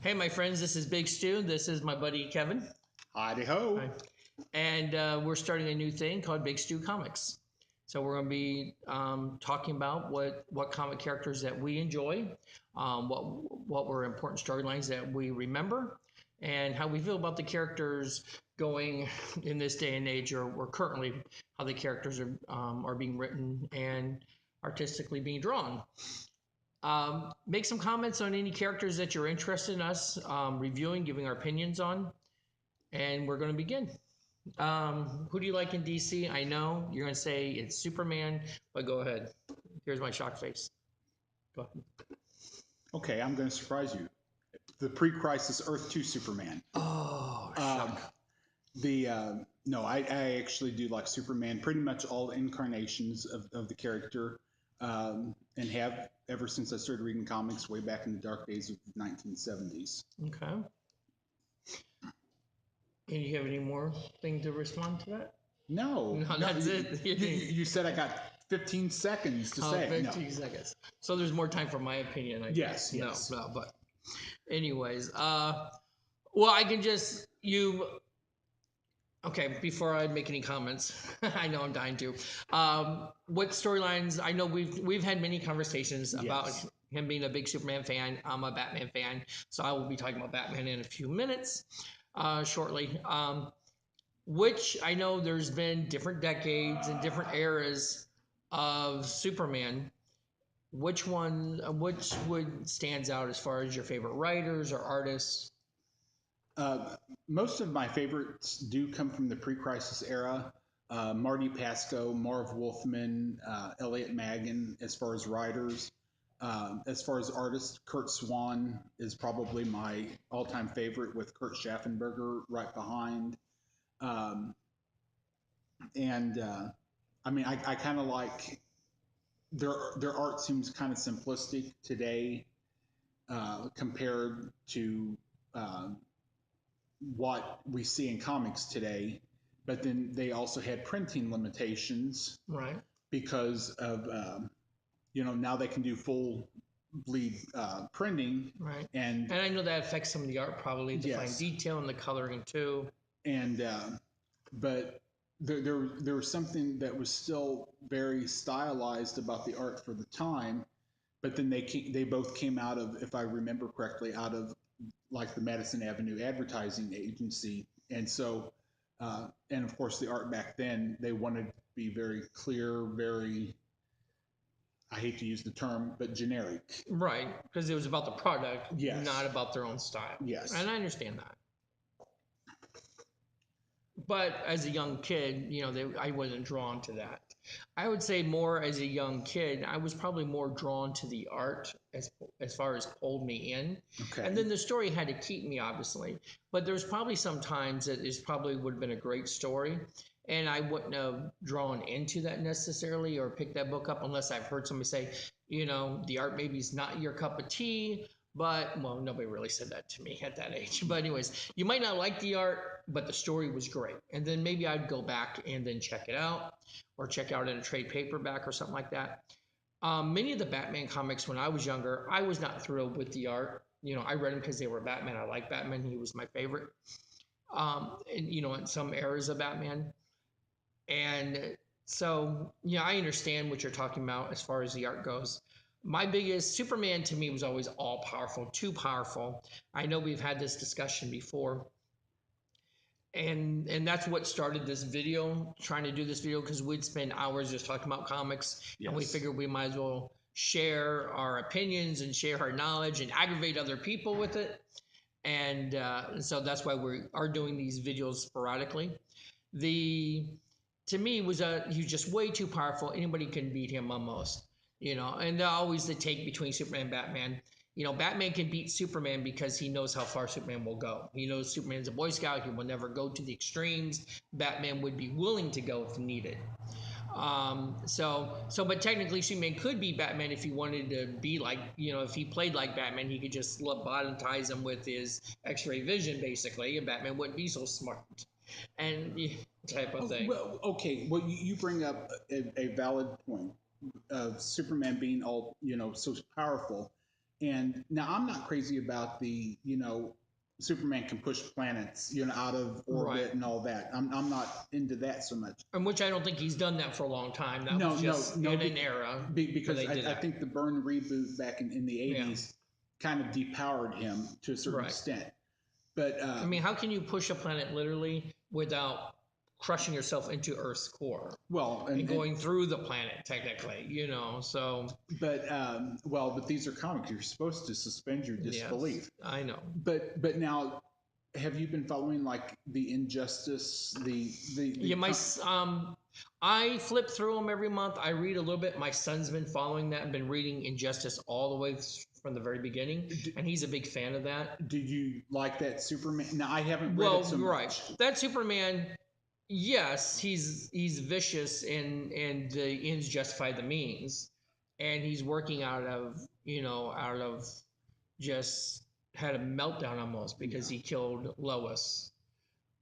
Hey, my friends, this is Big Stu. This is my buddy Kevin. Howdy ho. Hi. And we're starting a new thing called Big Stu Comics. So we're going to be talking about what comic characters that we enjoy, what were important storylines that we remember, and how we feel about the characters going in this day and age, or currently how the characters are being written and artistically being drawn. Make some comments on any characters that you're interested in us reviewing, giving our opinions on, and we're going to begin. Who do you like in DC? I know you're going to say it's Superman, but go ahead. Here's my shock face. Go ahead. Okay, I'm going to surprise you. The pre-crisis Earth 2 Superman. Oh, shock. No, I actually do like Superman. Pretty much all incarnations of the character, and have ever since I started reading comics way back in the dark days of the 1970s. Okay. And you have any more thing to respond to that? No, That's it. You said I got 15 seconds to say. 15 seconds. So there's more time for my opinion, I guess. Yes. No, but anyways, well, I can just okay, before I make any comments, I know I'm dying to. What storylines? I know we've had many conversations about him being a big Superman fan. I'm a Batman fan, so I will be talking about Batman in a few minutes, shortly. Which I know there's been different decades and different eras of Superman. Which would stands out as far as your favorite writers or artists? Most of my favorites do come from the pre-crisis era. Marty Pasco, Marv Wolfman, Elliot Maggin, as far as writers. As far as artists, Kurt Swan is probably my all-time favorite, with Kurt Schaffenberger right behind. I mean, I kind of like their art seems kind of simplistic today compared to what we see in comics today. But then they also had printing limitations, right? Because of now they can do full bleed printing, right? And I know that affects some of the art, probably the fine detail and the coloring too. And but there was something that was still very stylized about the art for the time. But then they both came out of, if I remember correctly, out of like the Madison Avenue Advertising Agency. And so, and of course, the art back then, they wanted to be very clear, very, I hate to use the term, but generic. Right, because it was about the product, not about their own style. Yes. And I understand that. But as a young kid, I wasn't drawn to that. I would say more as a young kid, I was probably more drawn to the art as far as pulled me in. Okay. And then the story had to keep me, obviously. But there's probably some times that it probably would have been a great story, and I wouldn't have drawn into that necessarily or picked that book up unless I've heard somebody say, the art maybe is not your cup of tea. But, well, nobody really said that to me at that age. But anyways, you might not like the art, but the story was great. And then maybe I'd go back and then check it out, or check out in a trade paperback or something like that. Many of the Batman comics when I was younger, I was not thrilled with the art. I read them because they were Batman. I like Batman. He was my favorite. In some eras of Batman. And so, I understand what you're talking about as far as the art goes. My biggest Superman to me was always all powerful, too powerful. I know we've had this discussion before. And that's what started this video, trying to do this video, because we'd spend hours just talking about comics. Yes. And we figured we might as well share our opinions and share our knowledge and aggravate other people with it. And so that's why we are doing these videos sporadically. To me, was he was just way too powerful. Anybody can beat him almost, and always the take between Superman and Batman. Batman can beat Superman because he knows how far Superman will go. He knows Superman's a Boy Scout. He will never go to the extremes. Batman would be willing to go if needed. But technically Superman could be Batman if he wanted to be like, if he played like Batman, he could just lobotomize him with his X-ray vision, basically, and Batman wouldn't be so smart. And type of thing. Well, okay. Well, you bring up a valid point of Superman being all, so powerful. And now I'm not crazy about the, Superman can push planets, out of Right. orbit and all that. I'm not into that so much. And which I don't think he's done that for a long time. That No, was just no, in an era where because they did I that. think the Byrne reboot back in the Yeah. 80s kind of depowered him to a certain Right. extent. But I mean, how can you push a planet literally without crushing yourself into Earth's core well, and going through the planet technically? So but these are comics. You're supposed to suspend your disbelief. yes, I know. But now, have you been following like the Injustice, Yeah, I flip through them every month. I read a little bit. My son's been following that, been reading Injustice all the way from the very beginning, and he's a big fan of that. Did you like that Superman? Now I haven't read Well, it so right, much. that Superman. Yes, he's vicious, and the ends justify the means, and he's working out of just had a meltdown almost because he killed Lois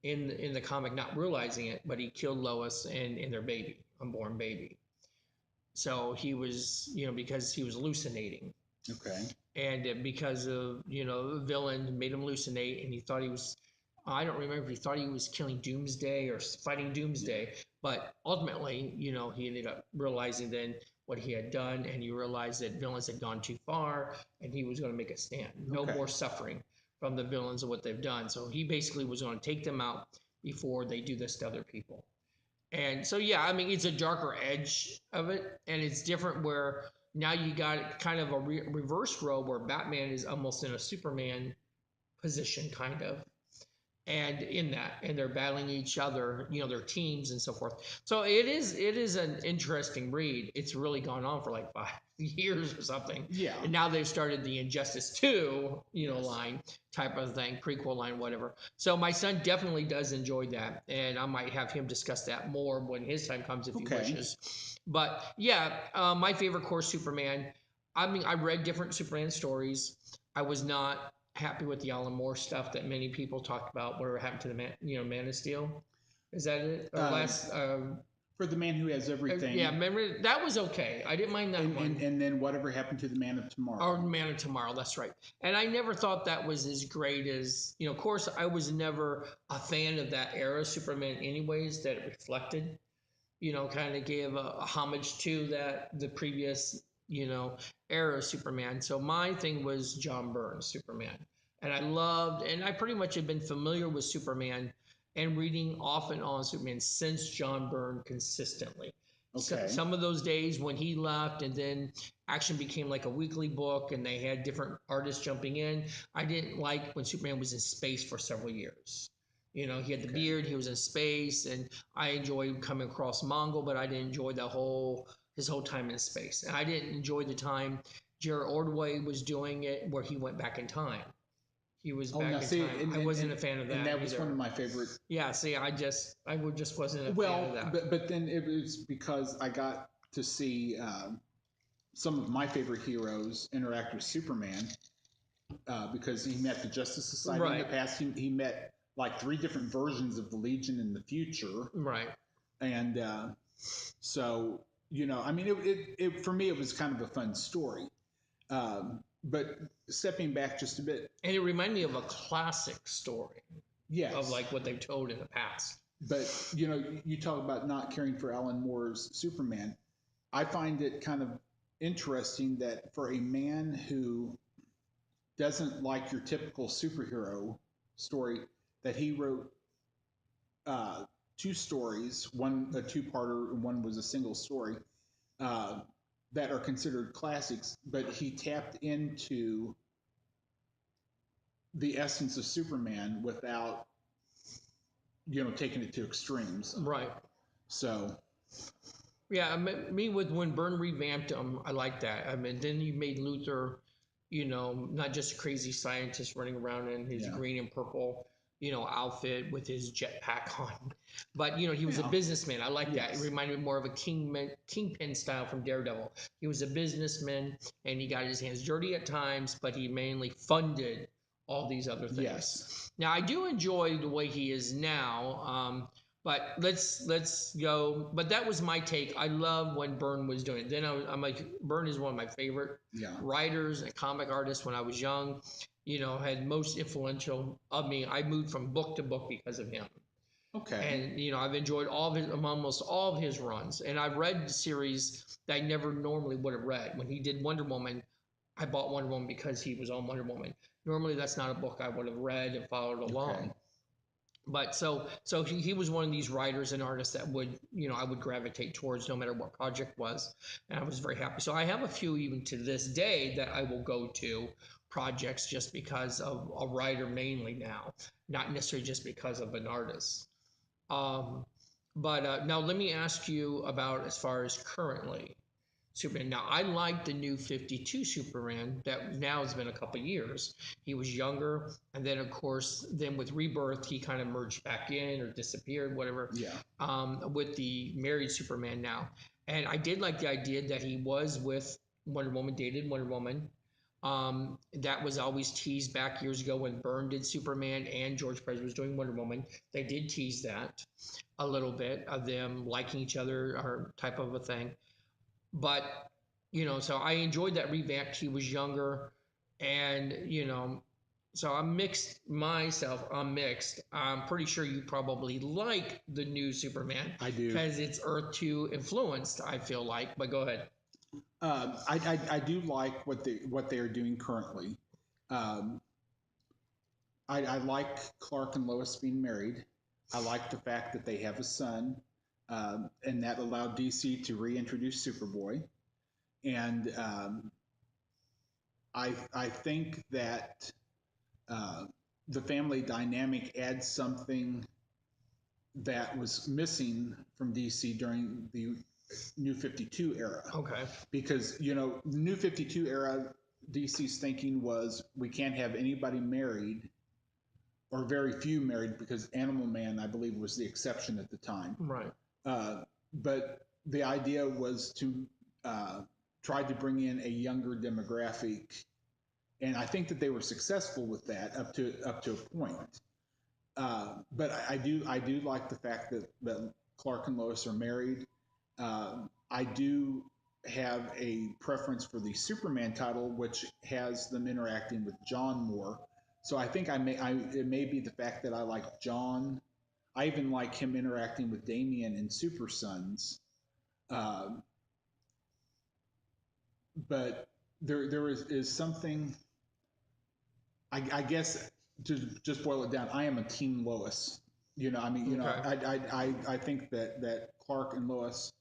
in the comic, not realizing it, but he killed Lois and their baby, unborn baby. So he was, because he was hallucinating, Okay. and because of the villain made him hallucinate, and he thought he was. I don't remember if he thought he was killing Doomsday or fighting Doomsday, but ultimately, he ended up realizing then what he had done, and he realized that villains had gone too far, and he was going to make a stand. No Okay. more suffering from the villains of what they've done. So he basically was going to take them out before they do this to other people. And so, yeah, I mean, it's a darker edge of it, and it's different where now you got kind of a reverse role where Batman is almost in a Superman position, kind of, and they're battling each other, their teams and so forth. So it is an interesting read. It's really gone on for like 5 years or something. Yeah. And now they've started the Injustice 2, Yes. line type of thing, prequel line, whatever. So my son definitely does enjoy that, and I might have him discuss that more when his time comes if he wishes. But yeah, my favorite course Superman. I mean, I read different Superman stories. I was not happy with the Alan Moore stuff that many people talked about. Whatever happened to the Man of Steel? Is that it? Or last? For the Man Who Has Everything. Yeah, remember that was okay. I didn't mind that one. And then whatever happened to the Man of Tomorrow? Or Man of Tomorrow. That's right. And I never thought that was as great as Of course, I was never a fan of that era Superman, anyways. That it reflected. Kind of gave a homage to the previous, era of Superman. So my thing was John Byrne's Superman. And I pretty much have been familiar with Superman and reading off and on Superman since John Byrne consistently. Okay. Some of those days when he left and then Action became like a weekly book and they had different artists jumping in. I didn't like when Superman was in space for several years. He had the beard, he was in space, and I enjoyed coming across Mongol, but I didn't enjoy his whole time in space. And I didn't enjoy the time Jared Ordway was doing it where he went back in time. He was back in time. I wasn't a fan of that. And that was either. one of my favorite. Yeah, see, I just wasn't a fan of that. But then it was because I got to see some of my favorite heroes interact with Superman because he met the Justice Society in the past. He met like 3 different versions of the Legion in the future. Right. And so, I mean, it for me, it was kind of a fun story. But stepping back just a bit. And it reminded me of a classic story. Yes. Of like what they've told in the past. But, you talk about not caring for Alan Moore's Superman. I find it kind of interesting that for a man who doesn't like your typical superhero story, that he wrote 2 stories, one a 2-parter and one was a single story, that are considered classics, but he tapped into the essence of Superman without, taking it to extremes. Right. So. Yeah, me with when Byrne revamped him, I like that. I mean, then you made Luthor, not just a crazy scientist running around in his green and purple, outfit with his jetpack on, but he was a businessman. I like that. It reminded me more of a Kingpin style from Daredevil. He was a businessman, and he got his hands dirty at times, but he mainly funded all these other things. Yes. Now I do enjoy the way he is now. But let's go. But that was my take. I love when Byrne was doing it. Then I'm like, Byrne is one of my favorite Yeah. writers and comic artists when I was young. Had most influential of me. I moved from book to book because of him. Okay. And I've enjoyed almost all of his runs, and I've read series that I never normally would have read. When he did Wonder Woman, I bought Wonder Woman because he was on Wonder Woman. Normally, that's not a book I would have read and followed along. Okay. But so he was one of these writers and artists that would I would gravitate towards no matter what project was, and I was very happy. So I have a few even to this day that I will go to projects just because of a writer mainly now, not necessarily just because of an artist. Um, but now let me ask you about as far as currently Superman. Now I like the new 52 Superman that now has been a couple years. He was younger, and then of course, then with Rebirth, he kind of merged back in or disappeared, whatever. Yeah. With the married Superman now, and I did like the idea that he was with Wonder Woman, dated Wonder Woman. That was always teased back years ago when Byrne did Superman and George Perez was doing Wonder Woman. They did tease that a little bit of them liking each other or type of a thing. But so I enjoyed that revamp. He was younger, and so I'm mixed myself. I'm mixed. I'm pretty sure you probably like the new Superman. I do. Because it's Earth 2 influenced, I feel like. But go ahead. I do like what they are doing currently. Um, I like Clark and Lois being married. I like the fact that they have a son, and that allowed DC to reintroduce Superboy. And I think that uh, the family dynamic adds something that was missing from DC during the New 52 era. Okay. Because, New 52 era, DC's thinking was we can't have anybody married or very few married because Animal Man, I believe, was the exception at the time. Right. But the idea was to try to bring in a younger demographic, and I think that they were successful with that up to a point. But I do like the fact that Clark and Lois are married. I do have a preference for the Superman title, which has them interacting with John more. So I think it may be the fact that I like John. I even like him interacting with Damian in Super Sons. But there is something. I guess to just boil it down, I am a team Lois. Okay. I think that Clark and Lois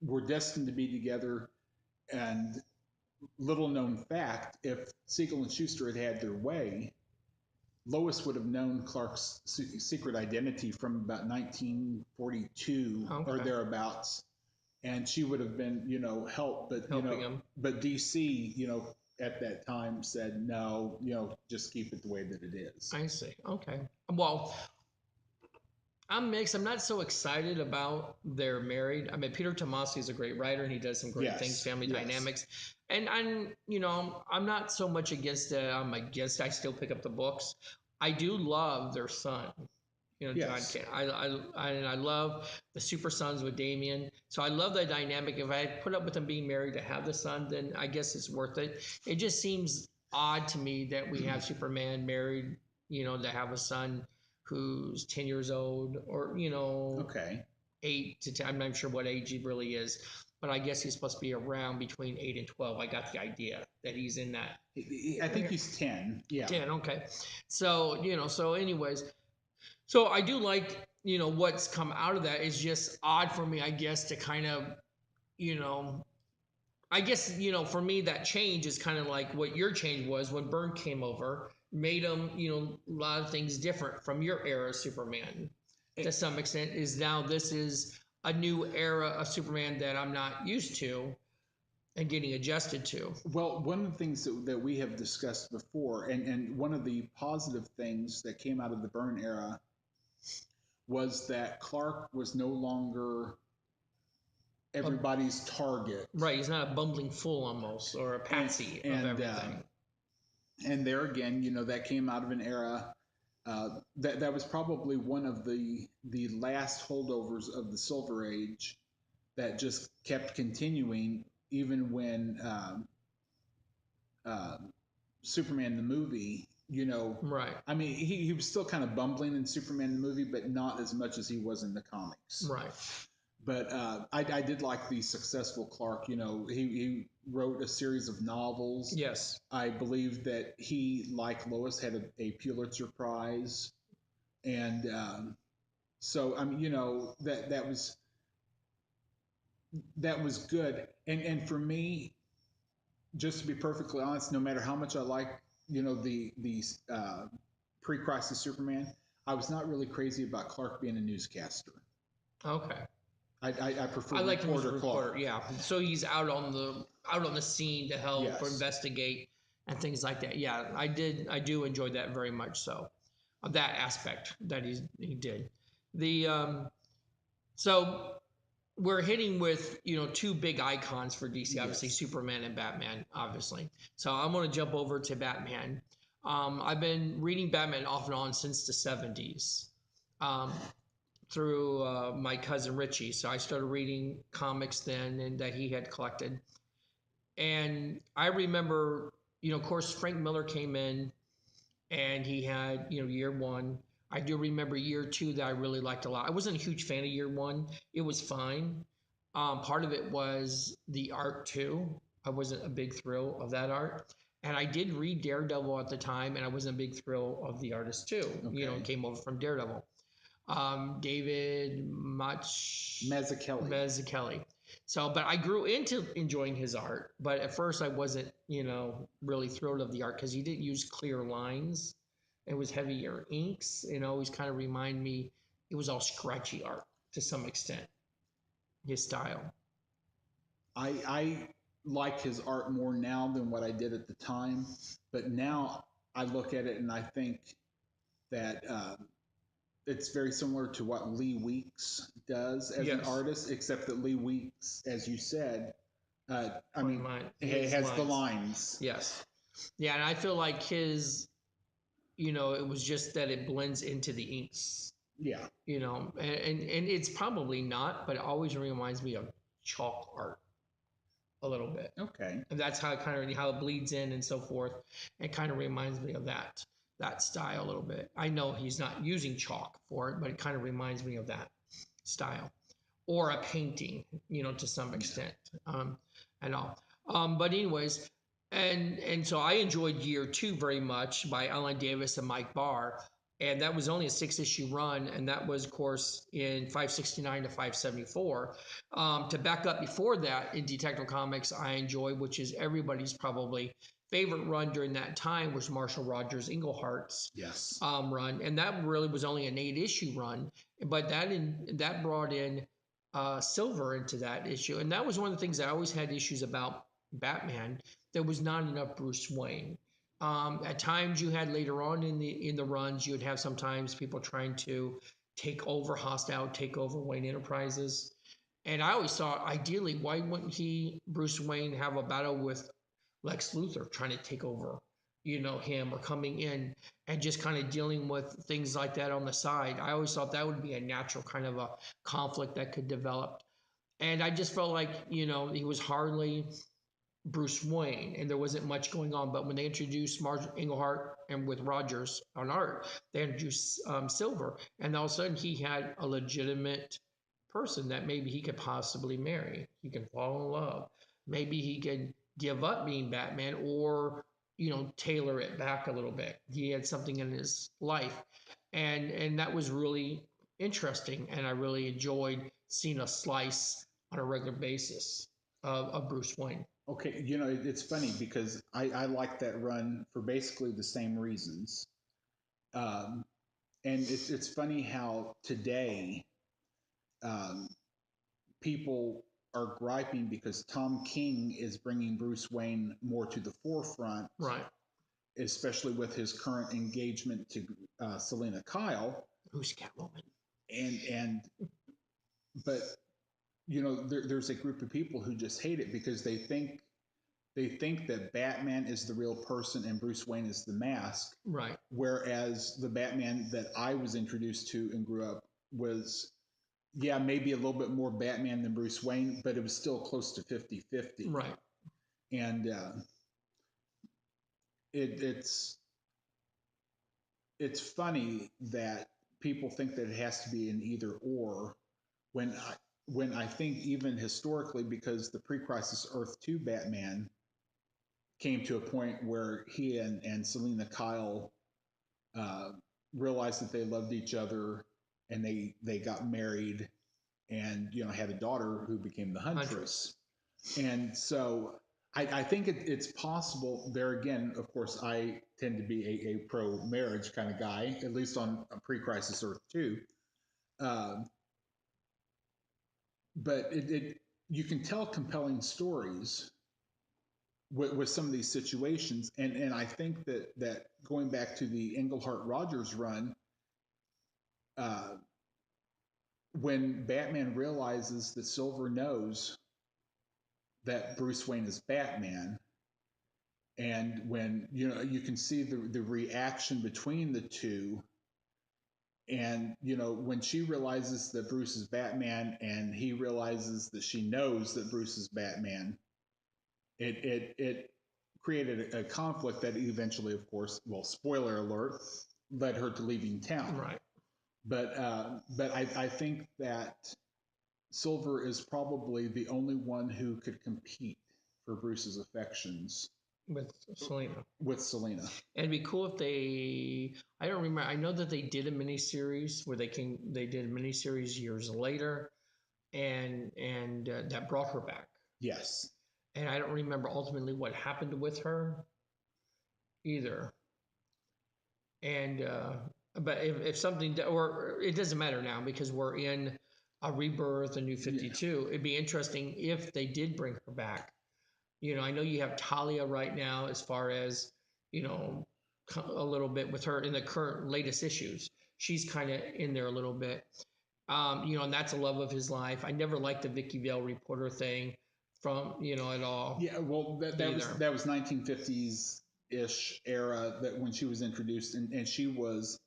were destined to be together. And little known fact, if Siegel and Schuster had had their way, Lois would have known Clark's secret identity from about 1942 or thereabouts, and she would have been, helped. But Helping him. But DC, at that time said no, just keep it the way that it is. I see. Okay. Well, I'm mixed. I'm not so excited about they're married. I mean, Peter Tomasi is a great writer and he does some great things, family dynamics. And I'm not so much against it. I'm against. I still pick up the books. I do love their son. John Kent. I love the Super Sons with Damian. So I love that dynamic. If I put up with them being married to have the son, then I guess it's worth it. It just seems odd to me that we have Superman married, to have a son who's 10 years old or, Okay. 8 to 10. I'm not sure what age he really is, but I guess he's supposed to be around between 8 and 12. I got the idea that he's in that. I think he's 10. Yeah. 10, okay. So, so anyways, so I do like, what's come out of that is just odd for me, I guess, to kind of, I guess, for me, that change is kind of like what your change was when Byrne came over, made him, a lot of things different from your era of Superman to some extent. Is now this is a new era of Superman that I'm not used to and getting adjusted to. Well, one of the things that we have discussed before, and one of the positive things that came out of the Byrne era was that Clark was no longer everybody's target. Right, he's not a bumbling fool almost, or a patsy of everything. And there again, that came out of an era that was probably one of the last holdovers of the Silver Age that just kept continuing, even when Superman the movie. Right. I mean, he was still kind of bumbling in Superman the movie, but not as much as he was in the comics. Right. But I did like the successful Clark. He wrote a series of novels. Yes. I believe that he, like Lois, had a Pulitzer Prize, and so I mean, that was good. And for me, just to be perfectly honest, no matter how much I like, the pre-crisis Superman, I was not really crazy about Clark being a newscaster. Okay. I prefer I like him as a reporter Clark. reporter. Yeah. So he's out on the scene to help or Yes. investigate and things like that. Yeah, I do enjoy that very much. So, that aspect that he did. The so we're hitting with two big icons for DC, obviously Yes. Superman and Batman, obviously. So I'm going to jump over to Batman. I've been reading Batman off and on since the 70s. Through my cousin Richie. So I started reading comics then and that he had collected. And I remember, of course, Frank Miller came in and he had, year one. I do remember year two that I really liked a lot. I wasn't a huge fan of year one, it was fine. Part of it was the art too. I wasn't a big thrill of that art. And I did read Daredevil at the time, and I wasn't a big thrill of the artist too. Okay. It came over from Daredevil. David Mazzucchelli. So, but I grew into enjoying his art. But at first, I wasn't, really thrilled of the art because he didn't use clear lines. It was heavier inks. It always kind of remind me. It was all scratchy art to some extent. His style. I like his art more now than what I did at the time, but now I look at it and I think that it's very similar to what Lee Weeks does as an artist, except that Lee Weeks, as you said, I mean, has the lines. Yes. Yeah, and I feel like his, it was just that it blends into the inks. Yeah. And it's probably not, but it always reminds me of chalk art a little bit. Okay. And that's how it bleeds in and so forth. It kind of reminds me of that style a little bit. I know he's not using chalk for it, but it kind of reminds me of that style or a painting, to some extent, and all. But anyways, and so I enjoyed year two very much by Alan Davis and Mike Barr. And that was only a 6-issue run, and that was, of course, in 569 to 574. To back up before that, in Detective Comics, I enjoy, which is everybody's probably favorite run during that time, was Marshall Rogers Englehart's run, and that really was only an 8-issue run, but that brought in Silver into that issue, and that was one of the things I always had issues about Batman. There was not enough Bruce Wayne. At times, you had later on in the runs, you'd have sometimes people trying to take over Wayne Enterprises, and I always thought, ideally, why wouldn't Bruce Wayne, have a battle with Lex Luthor trying to take over, him, or coming in and just kind of dealing with things like that on the side. I always thought that would be a natural kind of a conflict that could develop, and I just felt like he was hardly Bruce Wayne, and there wasn't much going on. But when they introduced Marge Englehart and with Rogers on art, they introduced Silver, and all of a sudden he had a legitimate person that maybe he could possibly marry. He can fall in love. Maybe he could give up being Batman, or tailor it back a little bit. He had something in his life, and that was really interesting, and I really enjoyed seeing a slice on a regular basis of Bruce Wayne. Okay, it's funny because I like that run for basically the same reasons. And it's funny how today people are griping because Tom King is bringing Bruce Wayne more to the forefront, right? Especially with his current engagement to Selena Kyle, who's Catwoman, but there's a group of people who just hate it because they think they think that Batman is the real person and Bruce Wayne is the mask. Right. Whereas the Batman that I was introduced to and grew up was, yeah, maybe a little bit more Batman than Bruce Wayne, but it was still close to 50-50. Right. And it's funny that people think that it has to be an either or when I think even historically, because the pre-crisis Earth 2 Batman came to a point where he and Selina Kyle uh, realized that they loved each other, and they got married, and had a daughter who became the Huntress. And so I think it's possible there again. Of course, I tend to be a pro-marriage kind of guy, at least on pre-crisis Earth 2. But you can tell compelling stories with some of these situations, and I think that going back to the Englehart Rogers run, uh, when Batman realizes that Silver knows that Bruce Wayne is Batman, and when you can see the reaction between the two, and when she realizes that Bruce is Batman and he realizes that she knows that Bruce is Batman, it created a conflict that eventually, of course, well, spoiler alert, led her to leaving town. Right. But I think that Silver is probably the only one who could compete for Bruce's affections With Selina. with Selina. And it'd be cool if they. I don't remember. I know that they did a miniseries where they did a miniseries years later, and that brought her back. Yes. And I don't remember ultimately what happened with her either. And but if something, or it doesn't matter now because we're in a rebirth, a new 52. Yeah. It'd be interesting if they did bring her back. I know you have Talia right now as far as, a little bit with her in the current latest issues. She's kind of in there a little bit. And that's a love of his life. I never liked the Vicky Vale reporter thing from, at all. Yeah, well, that was 1950s ish era that when she was introduced, and she was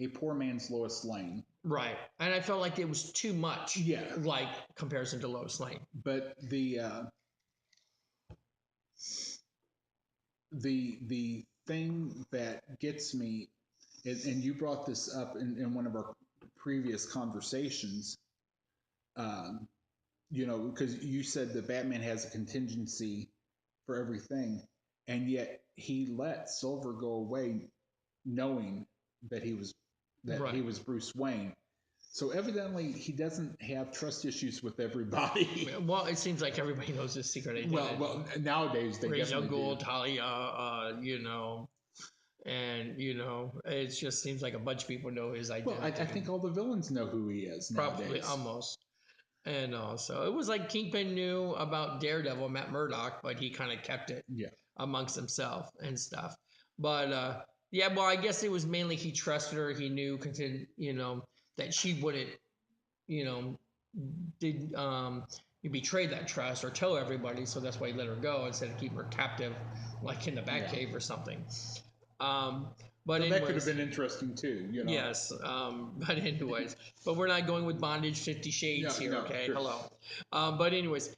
a poor man's Lois Lane. Right. And I felt like it was too much. Yeah. Like comparison to Lois Lane. But the thing that gets me, and you brought this up in one of our previous conversations, because you said that Batman has a contingency for everything, and yet he let Silver go away knowing that he was Right. he was Bruce Wayne. So evidently he doesn't have trust issues with everybody. Well, it seems like everybody knows his secret identity. Well, nowadays they Ra's al definitely Ghul, do. Talia, and it just seems like a bunch of people know his identity. Well, I think all the villains know who he is nowadays. Probably, almost. And so it was like Kingpin knew about Daredevil, Matt Murdock, but he kind of kept it amongst himself and stuff. But yeah, well, I guess it was mainly he trusted her. He knew, that she wouldn't, did you betray that trust or tell everybody. So that's why he let her go instead of keeping her captive, like in the Batcave or something. But so anyways, that could have been interesting too, Yes, but anyways, but we're not going with bondage 50 Shades here, okay? Sure. Hello. But anyways,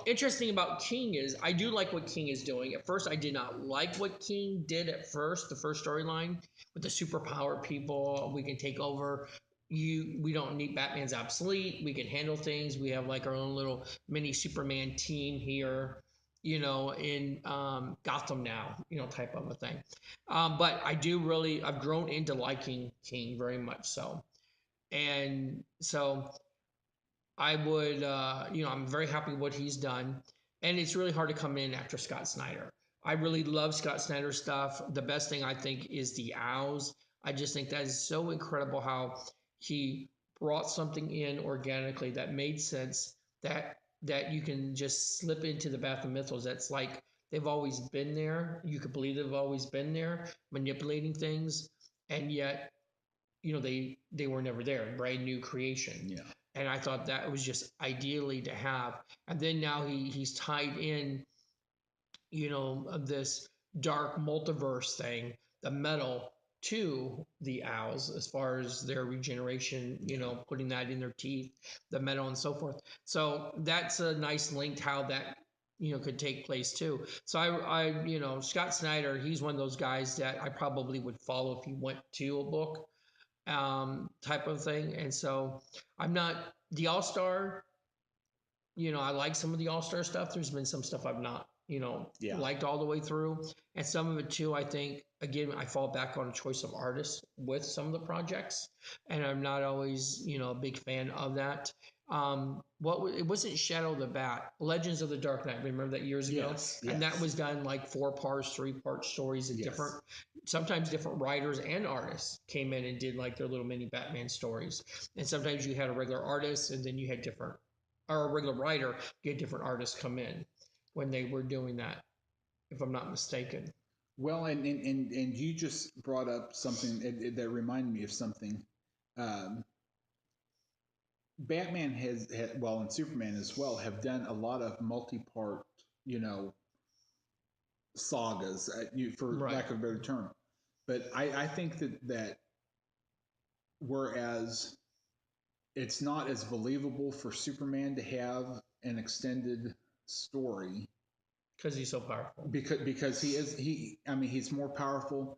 interesting about King is I do like what King is doing. At first, I did not like what King did at first, the first storyline with the superpower people. We can take over. We don't need Batman's obsolete. We can handle things. We have like our own little mini Superman team here. In Gotham now, type of a thing. But I've grown into liking King very much so. And so I would, I'm very happy with what he's done. And it's really hard to come in after Scott Snyder. I really love Scott Snyder stuff. The best thing I think is the Owls. I just think that is so incredible how he brought something in organically that made sense, that you can just slip into the Bath of Mythos. That's like they've always been there. You could believe they've always been there, manipulating things, and yet, they were never there. Brand new creation. Yeah. and I thought that was just ideally to have. And then now he's tied in, of this dark multiverse thing, the metal to the owls as far as their regeneration, putting that in their teeth, the metal and so forth. So that's a nice link to how that could take place too. So Scott Snyder, he's one of those guys that I probably would follow if he went to a book type of thing. And so I'm not the All Star. I like some of the All Star stuff. There's been some stuff I've not, liked all the way through, and some of it too. I think again, I fall back on a choice of artists with some of the projects, and I'm not always, a big fan of that. It wasn't Shadow the Bat, Legends of the Dark Knight. Remember that years ago, and that was done like 4 parts, 3-part stories, and sometimes different writers and artists came in and did like their little mini Batman stories, and sometimes you had a regular artist, and then you had different or a regular writer, you had different artists come in when they were doing that, if I'm not mistaken. Well, and you just brought up something that reminded me of something. Batman well, and Superman as well, have done a lot of multi-part, sagas, for lack of a better term. But I think that whereas it's not as believable for Superman to have an extended story because he's so powerful. Because he's more powerful.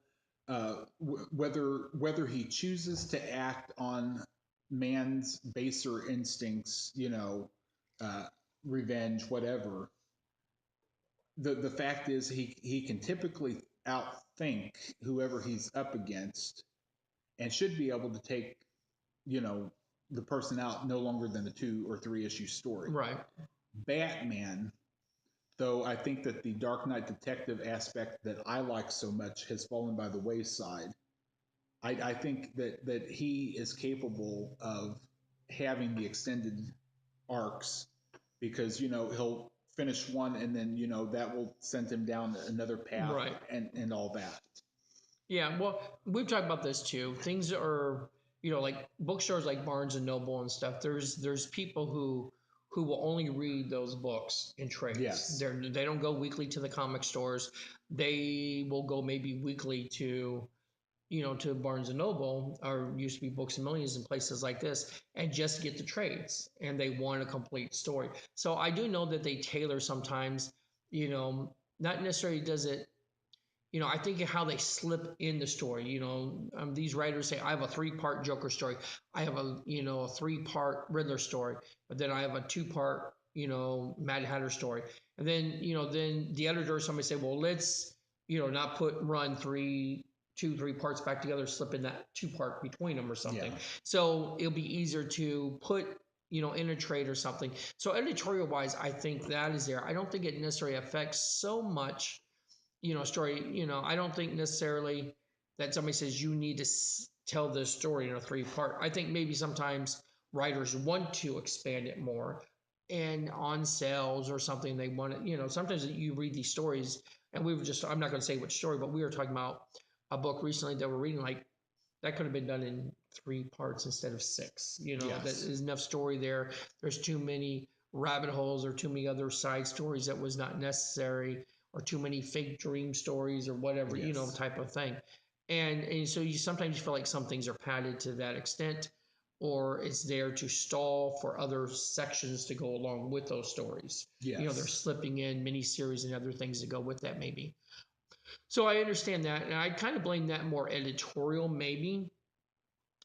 Whether he chooses to act on man's baser instincts, revenge, whatever. The fact is he can typically outthink whoever he's up against, and should be able to take, the person out no longer than a 2 or 3 issue story. Right. Batman, though I think that the Dark Knight detective aspect that I like so much has fallen by the wayside. I think that he is capable of having the extended arcs because, he'll finish one and then, that will send him down another path, right, and all that. Yeah, well, we've talked about this too. Things are, like bookstores like Barnes and Noble and stuff. There's people who will only read those books in trades. Yes. They don't go weekly to the comic stores. They will go maybe weekly to, to Barnes and Noble, or used to be Books and Millions and places like this, and just get the trades. And they want a complete story. So I do know that they tailor sometimes, not necessarily does it. I think how they slip in the story. These writers say, I have a 3-part Joker story. I have a 3-part Riddler story, but then I have a 2-part, Mad Hatter story. And then, then the editor or somebody say, well, let's, not run 3 parts back together, slip in that 2-part between them or something. Yeah. So it'll be easier to put, in a trade or something. So editorial wise, I think that is there. I don't think it necessarily affects so much story. I don't think necessarily that somebody says you need to tell this story in a 3-part. I think maybe sometimes writers want to expand it more, and on sales or something they want to, sometimes you read these stories, and I'm not going to say which story, but we were talking about a book recently that we're reading, like that could have been done in 3 parts instead of 6. Yes. There's enough story there. There's too many rabbit holes or too many other side stories that was not necessary, or too many fake dream stories or whatever, yes, type of thing. And so you sometimes feel like some things are padded to that extent, or it's there to stall for other sections to go along with those stories. Yes. They're slipping in miniseries and other things to go with that maybe. So I understand that, and I kind of blame that more editorial maybe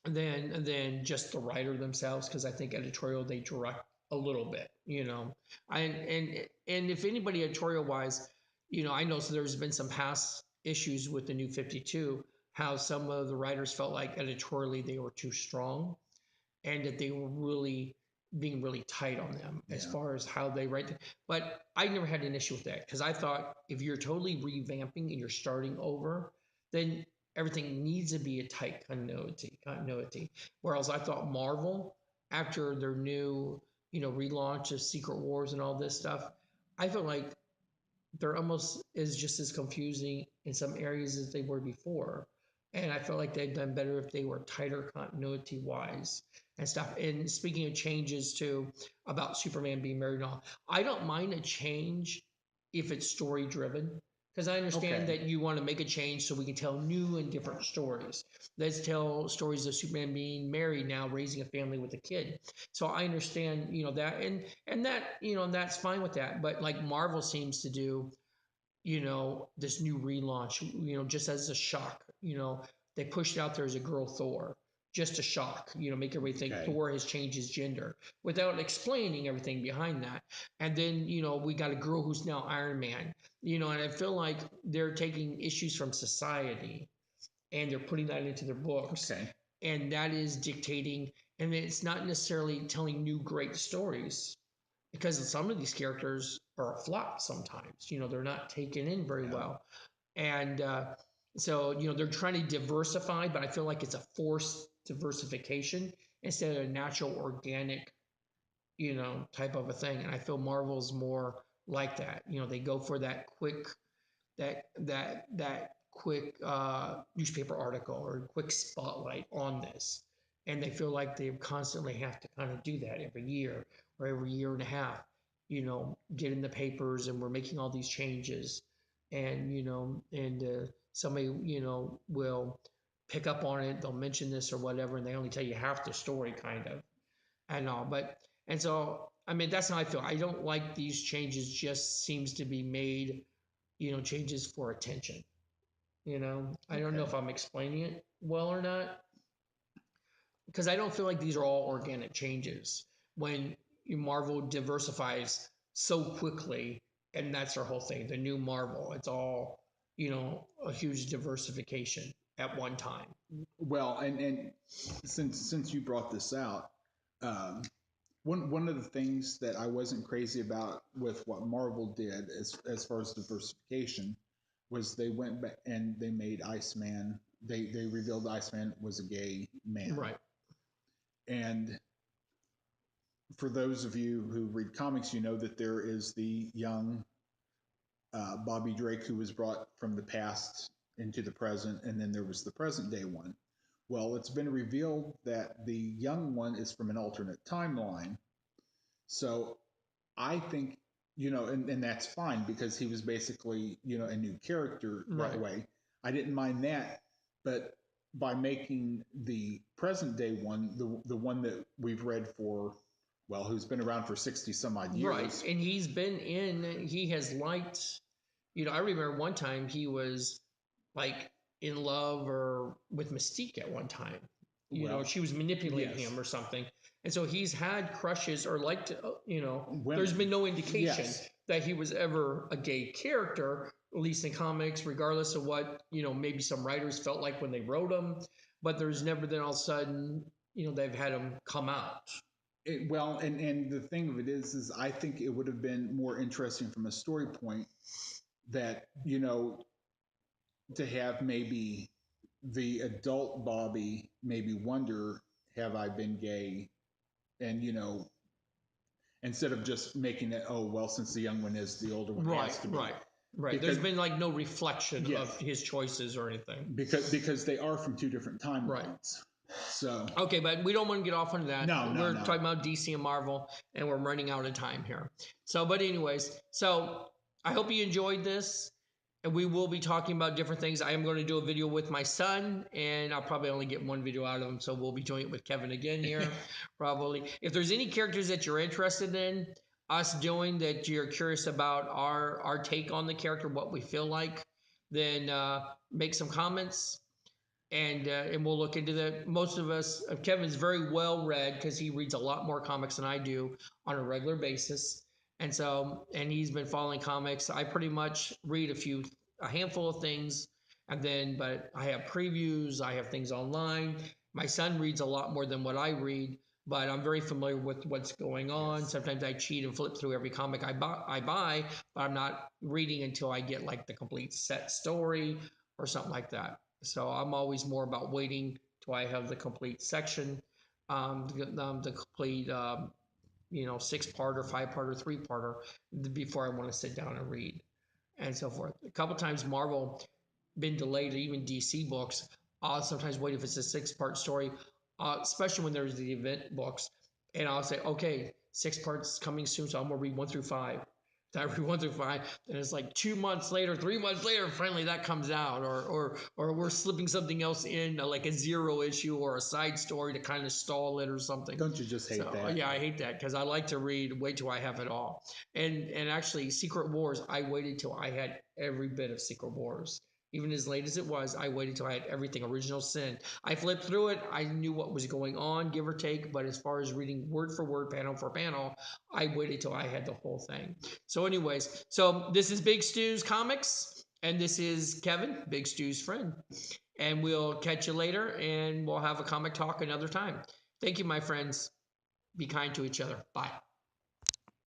than just the writer themselves, because I think editorial they direct a little bit, and if anybody editorial wise, I know there's been some past issues with the New 52, how some of the writers felt like editorially they were too strong, and that they were really being really tight on them as far as how they write. But I never had an issue with that, because I thought if you're totally revamping and you're starting over, then everything needs to be a tight continuity. Whereas I thought Marvel, after their new, relaunch of Secret Wars and all this stuff, I feel like they're almost just as confusing in some areas as they were before. And I felt like they'd done better if they were tighter continuity wise. and stuff. And speaking of changes too, about Superman being married and all, I don't mind a change if it's story driven. Because I understand Okay. that you want to make a change so we can tell new and different stories. Let's tell stories of Superman being married now, raising a family with a kid. So I understand, that, and that, that's fine with that. But like Marvel seems to do, this new relaunch, just as a shock, they pushed out there as a girl Thor, just a shock, make everybody think Okay. Thor has changed his gender without explaining everything behind that. And then, we got a girl who's now Iron Man, and I feel like they're taking issues from society and they're putting that into their books. Okay. And that is dictating, and it's not necessarily telling new great stories because some of these characters are a flop sometimes. They're not taken in very well. And so, they're trying to diversify, but I feel like it's a forced diversification instead of a natural, organic, type of a thing. And I feel Marvel's more like that. They go for that quick, that quick newspaper article or quick spotlight on this. And they feel like they constantly have to kind of do that every year or every year and a half, get in the papers and we're making all these changes. And, somebody, will pick up on it. They'll mention this or whatever, and they only tell you half the story, kind of, and all. And so, I mean, that's how I feel. I don't like these changes, just seems to be made, changes for attention. I don't know Okay. if I'm explaining it well or not, because I don't feel like these are all organic changes when Marvel diversifies so quickly, and that's their whole thing. The new Marvel, it's all a huge diversification at one time. Well, and since you brought this out, um, one of the things that I wasn't crazy about with what Marvel did as far as diversification was they went back and they made Iceman. They revealed Iceman was a gay man. Right. And for those of you who read comics, you know that there is the young Bobby Drake who was brought from the past into the present, and then there was the present day one. Well, it's been revealed that the young one is from an alternate timeline. So I think, and that's fine because he was basically, a new character that Right. way. I didn't mind that. But by making the present day one, the one that we've read for, well, who's been around for 60 some odd years. Right. And he has liked, I remember one time he was like in love or with Mystique at one time. She was manipulating Yes. him or something. And so he's had crushes or liked, Women. there's been no indication Yes. that he was ever a gay character, at least in comics, regardless of what, maybe some writers felt like when they wrote them. But there's never then all of a sudden, they've had him come out. Well, and the thing of it is I think it would have been more interesting from a story point that, to have maybe the adult Bobby maybe wonder, have I been gay? And, instead of just making it, oh, well, since the young one is, the older one has to be. Right. Because, There's been like no reflection yes, of his choices or anything. Because they are from two different timelines. Right. So okay, but we don't want to get off on that. No, we're talking about DC and Marvel, and we're running out of time here. So, but anyways, so I hope you enjoyed this, and we will be talking about different things. I am going to do a video with my son, and I'll probably only get one video out of him, so we'll be doing it with Kevin again here, probably. If there's any characters that you're interested in us doing that you're curious about our take on the character, what we feel like, then make some comments and we'll look into that. Most of us, Kevin's very well read because he reads a lot more comics than I do on a regular basis, and he's been following comics. I pretty much read a handful of things, but I have previews, I have things online. My son reads a lot more than what I read, but I'm very familiar with what's going on. Yes. Sometimes I cheat and flip through every comic I buy, but I'm not reading until I get like the complete set story or something like that. So I'm always more about waiting till I have the complete section, the complete, 6-parter, 5-parter, 3-parter before I want to sit down and read and so forth. A couple times Marvel been delayed, even DC books. I'll sometimes wait if it's a 6-part story. especially when there's the event books, and I'll say, okay, 6 parts coming soon, so I'm gonna read 1 through 5. I read 1 through 5, and it's like 2 months later, 3 months later, finally that comes out, or we're slipping something else in, like a zero issue or a side story to kind of stall it or something. Don't you just hate So that? yeah, I hate that because I like to read. Wait till I have it all. And actually, Secret Wars, I waited till I had every bit of Secret Wars. Even as late as it was, I waited till I had everything. Original Sin. I flipped through it. I knew what was going on, give or take. But as far as reading word for word, panel for panel, I waited till I had the whole thing. So, anyways, so this is Big Stew's Comics, and this is Kevin, Big Stew's friend. And we'll catch you later, and we'll have a comic talk another time. Thank you, my friends. Be kind to each other. Bye.